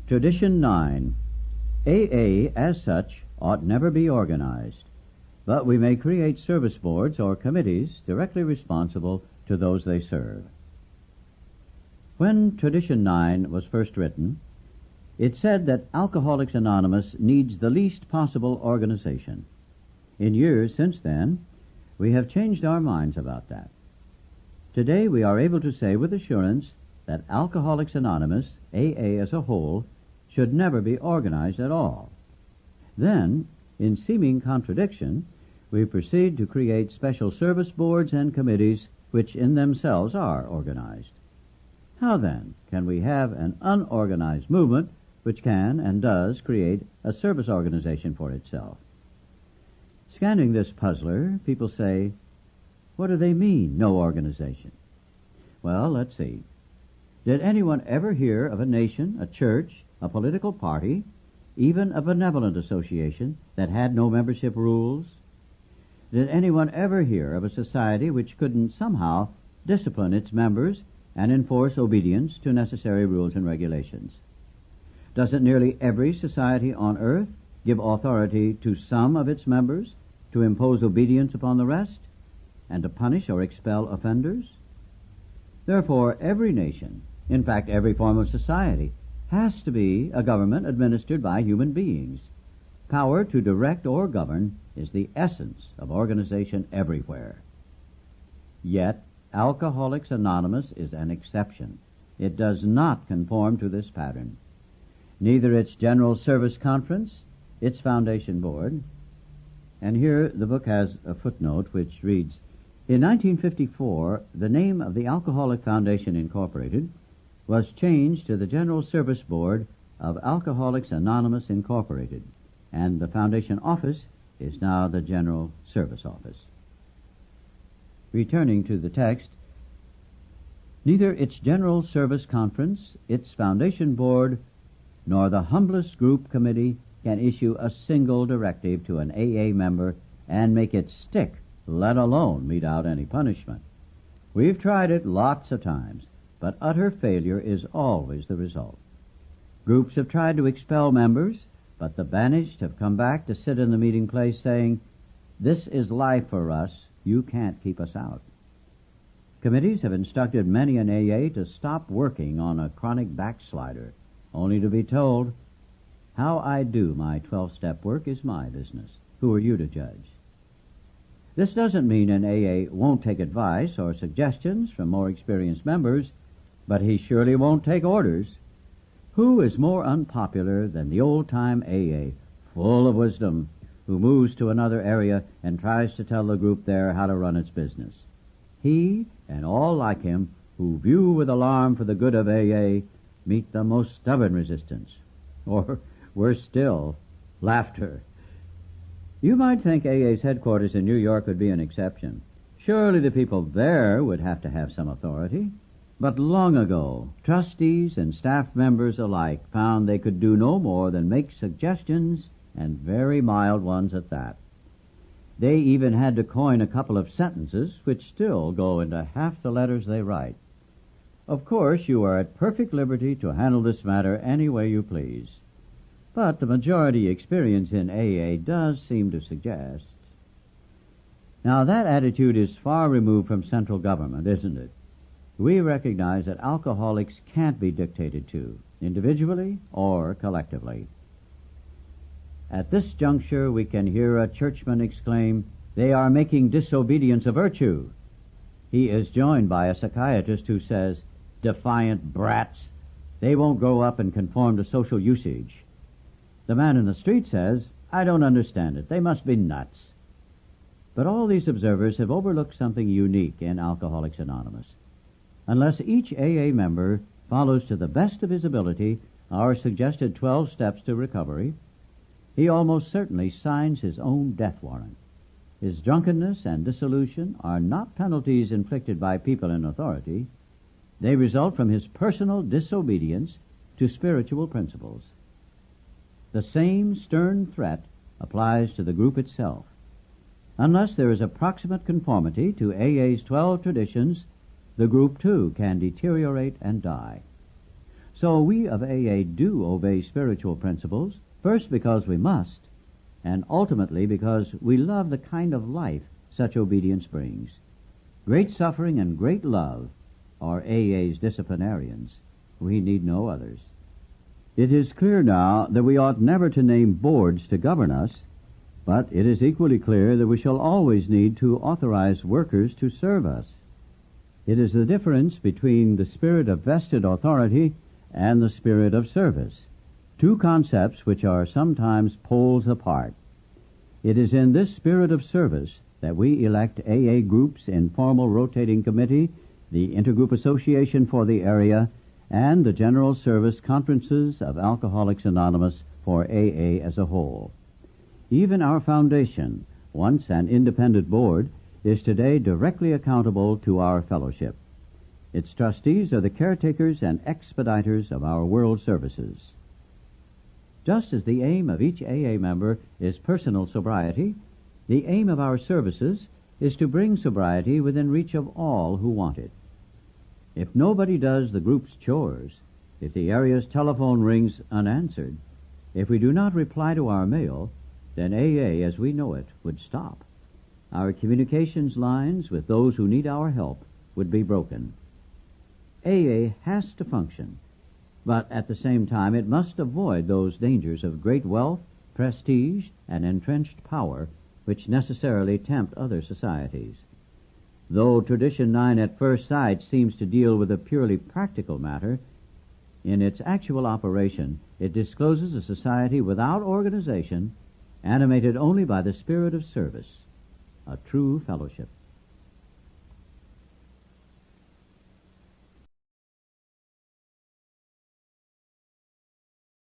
Tradition 9. AA, as such, ought never be organized, but we may create service boards or committees directly responsible to those they serve. When Tradition 9 was first written, it said that Alcoholics Anonymous needs the least possible organization. In years since then, we have changed our minds about that. Today we are able to say with assurance that Alcoholics Anonymous, AA as a whole, should never be organized at all. Then, in seeming contradiction, we proceed to create special service boards and committees which in themselves are organized. How then can we have an unorganized movement which can and does create a service organization for itself? Scanning this puzzler, people say, what do they mean, no organization? Well, let's see. Did anyone ever hear of a nation, a church, a political party, even a benevolent association that had no membership rules? Did anyone ever hear of a society which couldn't somehow discipline its members and enforce obedience to necessary rules and regulations? Doesn't nearly every society on earth give authority to some of its members to impose obedience upon the rest and to punish or expel offenders? Therefore, every nation, in fact every form of society, has to be a government administered by human beings. Power to direct or govern is the essence of organization everywhere. Yet, Alcoholics Anonymous is an exception. It does not conform to this pattern. Neither its General Service Conference, its Foundation Board, and here the book has a footnote which reads, in 1954, the name of the Alcoholic Foundation Incorporated was changed to the General Service Board of Alcoholics Anonymous Incorporated, and the Foundation office is now the General Service Office. Returning to the text, neither its General Service Conference, its Foundation Board, nor the humblest group committee can issue a single directive to an AA member and make it stick, let alone mete out any punishment. We've tried it lots of times, but utter failure is always the result. Groups have tried to expel members, but the banished have come back to sit in the meeting place saying, this is life for us, you can't keep us out. Committees have instructed many an AA to stop working on a chronic backslider, only to be told, how I do my 12-step work is my business. Who are you to judge? This doesn't mean an AA won't take advice or suggestions from more experienced members, but he surely won't take orders. Who is more unpopular than the old-time AA, full of wisdom, who moves to another area and tries to tell the group there how to run its business? He, and all like him, who view with alarm for the good of AA, meet the most stubborn resistance, or, worse still, laughter. You might think AA's headquarters in New York would be an exception. Surely the people there would have to have some authority. But long ago, trustees and staff members alike found they could do no more than make suggestions, and very mild ones at that. They even had to coin a couple of sentences which still go into half the letters they write. Of course, you are at perfect liberty to handle this matter any way you please. But the majority experience in AA does seem to suggest. Now, that attitude is far removed from central government, isn't it? We recognize that alcoholics can't be dictated to, individually or collectively. At this juncture, we can hear a churchman exclaim, they are making disobedience a virtue. He is joined by a psychiatrist who says, defiant brats, they won't grow up and conform to social usage. The man in the street says, I don't understand it, they must be nuts. But all these observers have overlooked something unique in Alcoholics Anonymous. Unless each AA member follows to the best of his ability our suggested 12 steps to recovery, he almost certainly signs his own death warrant. His drunkenness and dissolution are not penalties inflicted by people in authority. They result from his personal disobedience to spiritual principles. The same stern threat applies to the group itself. Unless there is approximate conformity to AA's 12 traditions, the group too can deteriorate and die. So we of AA do obey spiritual principles, first because we must, and ultimately because we love the kind of life such obedience brings. Great suffering and great love are AA's disciplinarians. We need no others. It is clear now that we ought never to name boards to govern us, but it is equally clear that we shall always need to authorize workers to serve us. It is the difference between the spirit of vested authority and the spirit of service, two concepts which are sometimes poles apart. It is in this spirit of service that we elect AA groups in formal rotating committee, the Intergroup Association for the area, and the General Service Conferences of Alcoholics Anonymous for AA as a whole. Even our foundation, once an independent board, is today directly accountable to our fellowship. Its trustees are the caretakers and expediters of our world services. Just as the aim of each AA member is personal sobriety, the aim of our services is to bring sobriety within reach of all who want it. If nobody does the group's chores, if the area's telephone rings unanswered, if we do not reply to our mail, then AA as we know it would stop. Our communications lines with those who need our help would be broken. AA has to function, but at the same time it must avoid those dangers of great wealth, prestige, and entrenched power which necessarily tempt other societies. Though Tradition 9 at first sight seems to deal with a purely practical matter, in its actual operation it discloses a society without organization, animated only by the spirit of service, a true fellowship.